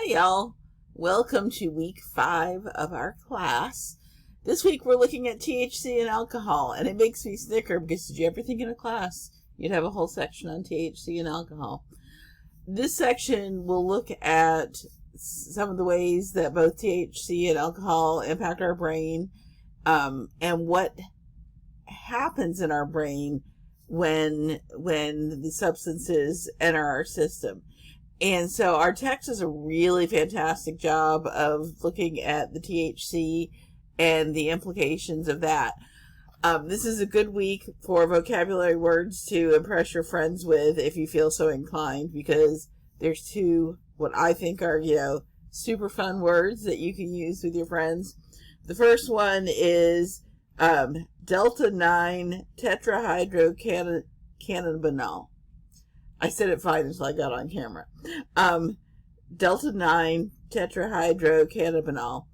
Hi, y'all. Welcome to week 5 of our class. This week we're looking at THC and alcohol, and it makes me snicker because did you ever think in a class you'd have a whole section on THC and alcohol? This section will look at some of the ways that both THC and alcohol impact our brain, and what happens in our brain when the substances enter our system. And so our text does a really fantastic job of looking at the THC and the implications of that. This is a good week for vocabulary words to impress your friends with if you feel so inclined, because there's two, what I think are, super fun words that you can use with your friends. The first one is Delta-9 tetrahydrocannabinol. I said it fine until I got on camera. Delta-9 tetrahydrocannabinol,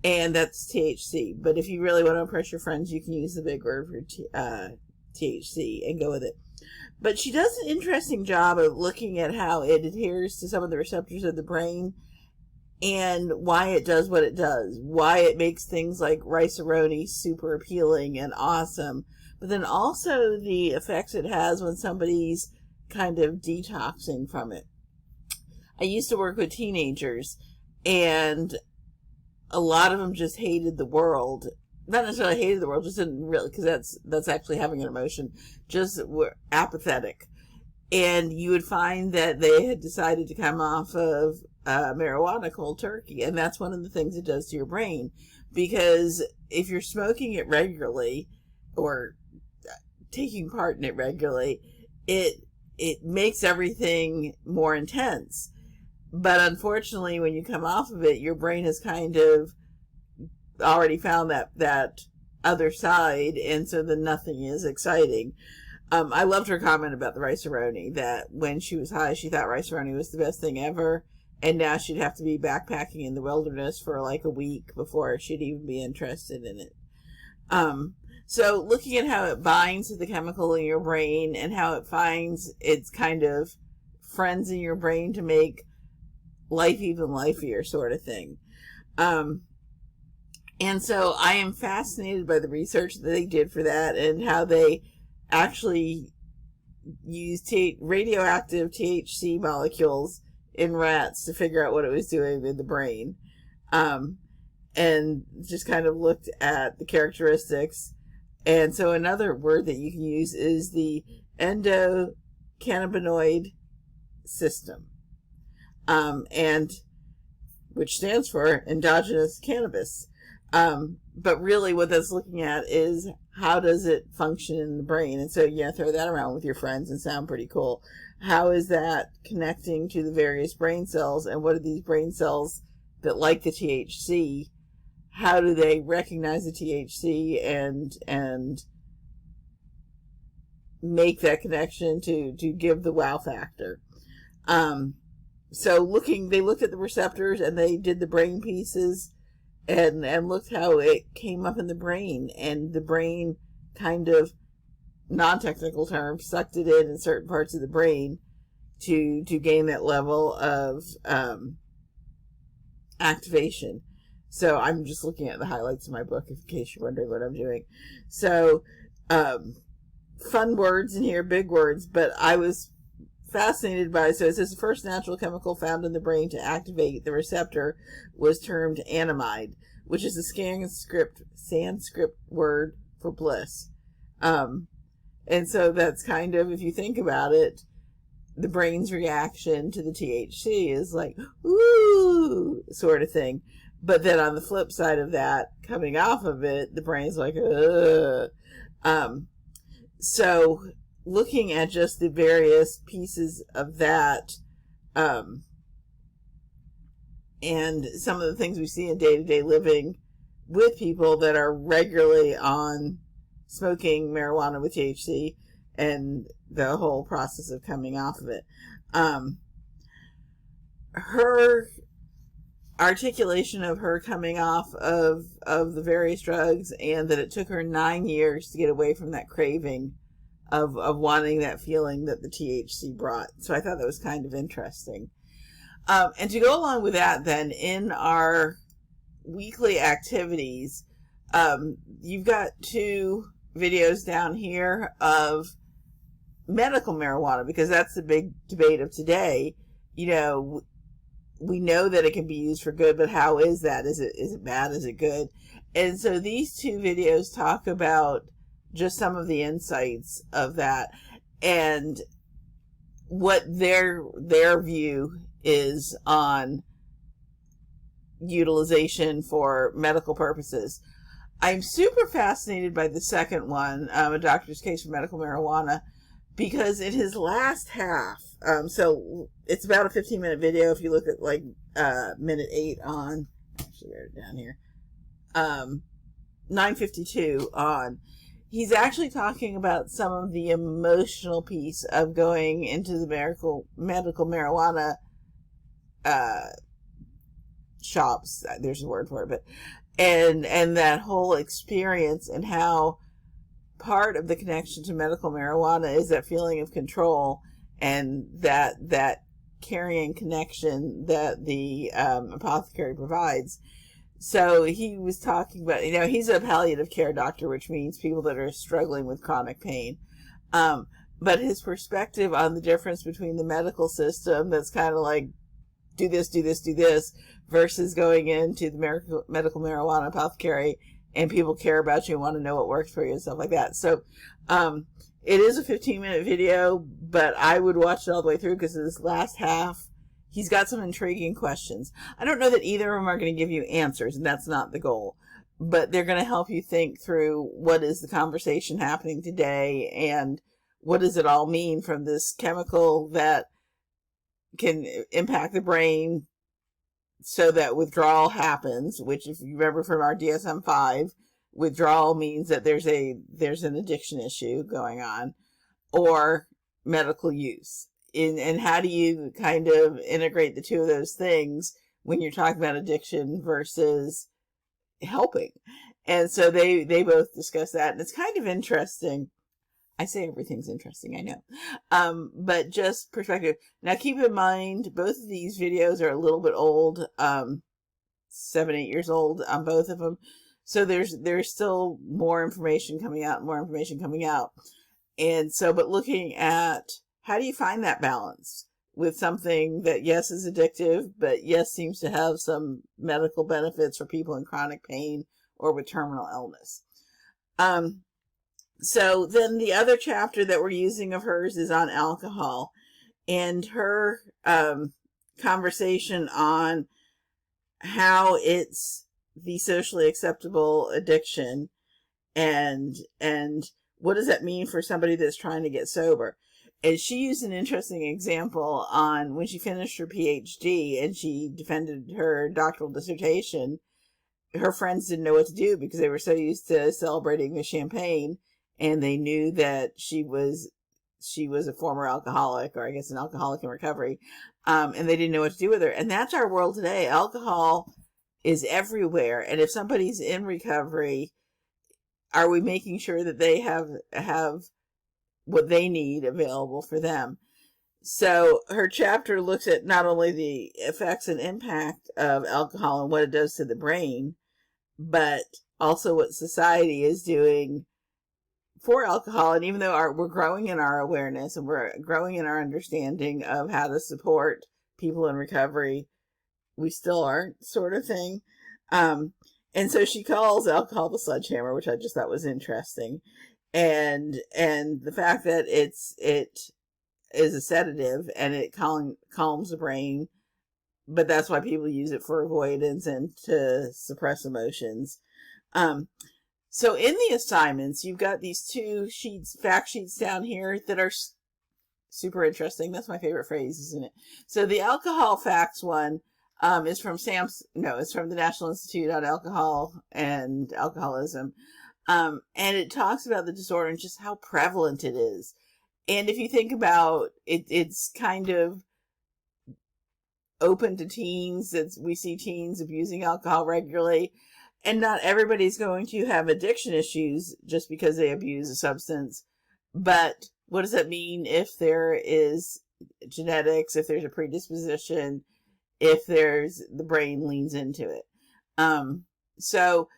and that's THC. But if you really want to impress your friends, you can use the big word for THC and go with it. But she does an interesting job of looking at how it adheres to some of the receptors of the brain and why it does what it does, why it makes things like Rice-A-Roni super appealing and awesome, but then also the effects it has when somebody's kind of detoxing from it. I used to work with teenagers, and a lot of them just hated the world. Not necessarily hated the world, just didn't really, because that's actually having an emotion, just were apathetic. And you would find that they had decided to come off of marijuana cold turkey, and that's one of the things it does to your brain, because if you're smoking it regularly or taking part in it regularly, it makes everything more intense. But unfortunately, when you come off of it, your brain has kind of already found that other side, and so then nothing is exciting. I loved her comment about the Rice-A-Roni, that when she was high, she thought Rice-A-Roni was the best thing ever, and now she'd have to be backpacking in the wilderness for like a week before she'd even be interested in it. So looking at how it binds to the chemical in your brain and how it finds its kind of friends in your brain to make life even lifeier, sort of thing. And so I am fascinated by the research that they did for that and how they actually used radioactive THC molecules in rats to figure out what it was doing in the brain. And just kind of looked at the characteristics. And so another word that you can use is the endocannabinoid system, and which stands for endogenous cannabis. But really what that's looking at is how does it function in the brain? And so throw that around with your friends and sound pretty cool. How is that connecting to the various brain cells, and what are these brain cells that like the THC? How do they recognize the THC and make that connection to give the wow factor? So they looked at the receptors, and they did the brain pieces and looked how it came up in the brain, and the brain kind of, non-technical term, sucked it in certain parts of the brain to gain that level of activation. So I'm just looking at the highlights of my book in case you're wondering what I'm doing. So fun words in here, big words, but I was fascinated by it. So it says the first natural chemical found in the brain to activate the receptor was termed anandamide, which is a Sanskrit word for bliss. And so that's kind of, if you think about it, the brain's reaction to the THC is like, ooh, sort of thing. But then on the flip side of that, coming off of it, the brain's like, ugh. So looking at just the various pieces of that, and some of the things we see in day-to-day living with people that are regularly on smoking marijuana with THC and the whole process of coming off of it. Her articulation of her coming off of the various drugs, and that it took her 9 years to get away from that craving of wanting that feeling that the THC brought. So I thought that was kind of interesting. And to go along with that, then, in our weekly activities, you've got 2 videos down here of medical marijuana, because that's the big debate of today. You know, we know that it can be used for good, but how is that? Is it bad? Is it good? And so these 2 videos talk about just some of the insights of that and what their view is on utilization for medical purposes. I'm super fascinated by the second one, A Doctor's Case for Medical Marijuana, because in his last half, so it's about a 15-minute video. If you look at like minute 8 on, actually write it down here, 9:52 on, he's actually talking about some of the emotional piece of going into the medical marijuana shops. There's a word for it, but and that whole experience, and how part of the connection to medical marijuana is that feeling of control, and that carrying connection that the apothecary provides. So he was talking about, he's a palliative care doctor, which means people that are struggling with chronic pain. But his perspective on the difference between the medical system, that's kind of like, do this, do this, do this, versus going into the medical marijuana apothecary, and people care about you and want to know what works for you and stuff like that. So, it is a 15-minute video, but I would watch it all the way through, because this last half, he's got some intriguing questions. I don't know that either of them are going to give you answers, and that's not the goal, but they're going to help you think through what is the conversation happening today, and what does it all mean from this chemical that can impact the brain so that withdrawal happens, which, if you remember from our DSM-5, withdrawal means that there's an addiction issue going on, or medical use. And how do you kind of integrate the 2 of those things when you're talking about addiction versus helping? And so they both discuss that, and it's kind of interesting. I say everything's interesting, I know. But just perspective. Now, keep in mind, both of these videos are a little bit old, 7, 8 years old on both of them. So there's still more information coming out. And so, but looking at how do you find that balance with something that, yes, is addictive, but yes, seems to have some medical benefits for people in chronic pain or with terminal illness. So then the other chapter that we're using of hers is on alcohol, and her conversation on how it's the socially acceptable addiction, and what does that mean for somebody that's trying to get sober. And she used an interesting example on when she finished her PhD and she defended her doctoral dissertation. Her friends didn't know what to do, because they were so used to celebrating the champagne, and they knew that she was a former alcoholic, or I guess an alcoholic in recovery, and they didn't know what to do with her. And that's our world today. Alcohol is everywhere, and if somebody's in recovery, are we making sure that they have what they need available for them? So her chapter looks at not only the effects and impact of alcohol and what it does to the brain, but also what society is doing for alcohol. And even though we're growing in our awareness, and we're growing in our understanding of how to support people in recovery, we still aren't, sort of thing. And so she calls alcohol the sledgehammer, which I just thought was interesting. And the fact that it is a sedative, and it calms the brain, but that's why people use it for avoidance and to suppress emotions. So in the assignments, you've got these 2 fact sheets down here that are super interesting. That's my favorite phrase, isn't it? So the alcohol facts one is from it's from the National Institute on Alcohol and Alcoholism. And it talks about the disorder and just how prevalent it is. And if you think about it, it's kind of open to teens. We see teens abusing alcohol regularly. And not everybody's going to have addiction issues just because they abuse a substance. But what does that mean if there is genetics, if there's a predisposition, if the brain leans into it. So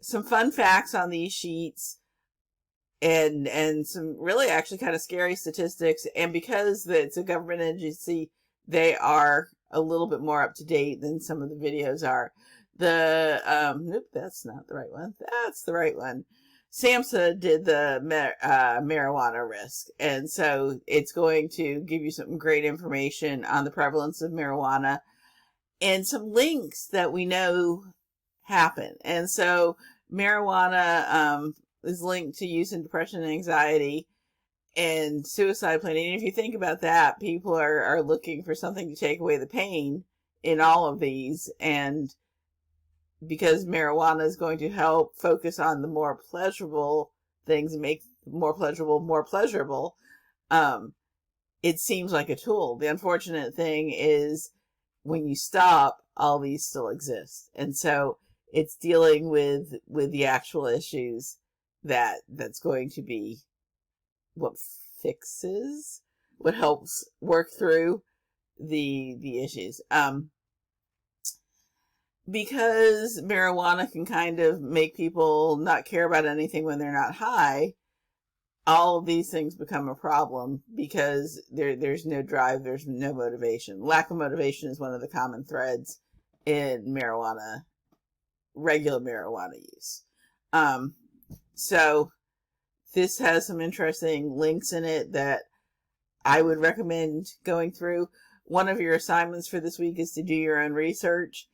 some fun facts on these sheets, and some really actually kind of scary statistics. And because it's a government agency, they are a little bit more up to date than some of the videos are. Nope, that's not the right one. That's the right one. SAMHSA did the marijuana risk, and so it's going to give you some great information on the prevalence of marijuana and some links that we know happen. And so marijuana is linked to use in depression and anxiety and suicide planning. And if you think about that, people are looking for something to take away the pain in all of these. And because marijuana is going to help focus on the more pleasurable things and make more pleasurable, it seems like a tool. The unfortunate thing is when you stop, all these still exist. And so it's dealing with the actual issues that's going to be what helps work through the issues. Because marijuana can kind of make people not care about anything when they're not high, all of these things become a problem because there's no drive, there's no motivation. Lack of motivation is one of the common threads in regular marijuana use. So this has some interesting links in it that I would recommend going through. One of your assignments for this week is to do your own research,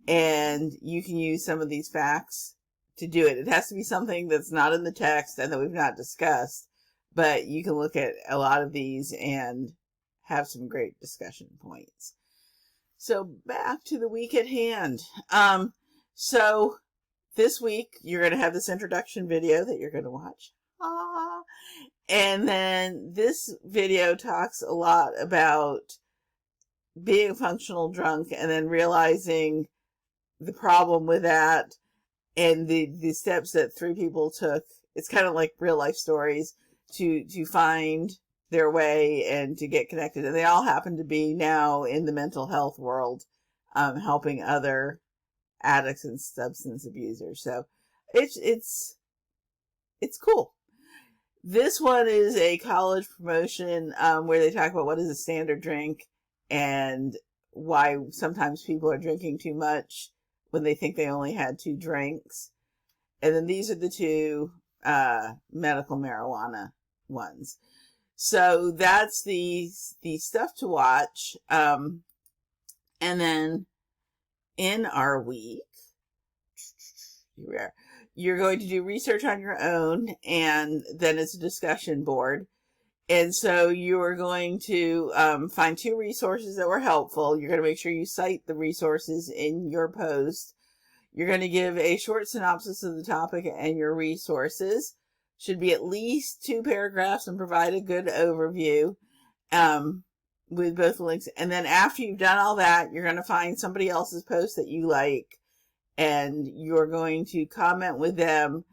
and you can use some of these facts to do it. It has to be something that's not in the text and that we've not discussed, but you can look at a lot of these and have some great discussion points. So back to the week at hand. So this week you're going to have this introduction video that you're going to watch. And then this video talks a lot about being a functional drunk and then realizing the problem with that and the steps that 3 people took. It's kind of like real life stories to find their way and to get connected. And they all happen to be now in the mental health world, helping other addicts and substance abusers. So it's cool. This one is a college promotion where they talk about what is a standard drink and why sometimes people are drinking too much when they think they only had 2 drinks. And then these are the 2 medical marijuana ones. So that's the stuff to watch. And then in our week, you're going to do research on your own, and then it's a discussion board. And so you're going to find 2 resources that were helpful. You're going to make sure you cite the resources in your post. You're going to give a short synopsis of the topic and your resources. Should be at least 2 paragraphs and provide a good overview with both links. And then after you've done all that, you're going to find somebody else's post that you like, and you're going to comment with them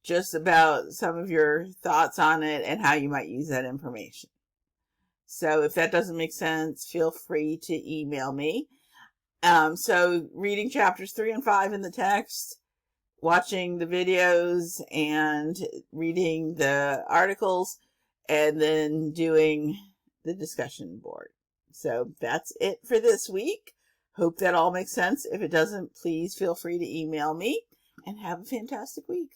just about some of your thoughts on it and how you might use that information. So if that doesn't make sense, feel free to email me. So reading chapters 3 and 5 in the text, watching the videos and reading the articles, and then doing the discussion board. So that's it for this week. Hope that all makes sense. If it doesn't, please feel free to email me, and have a fantastic week.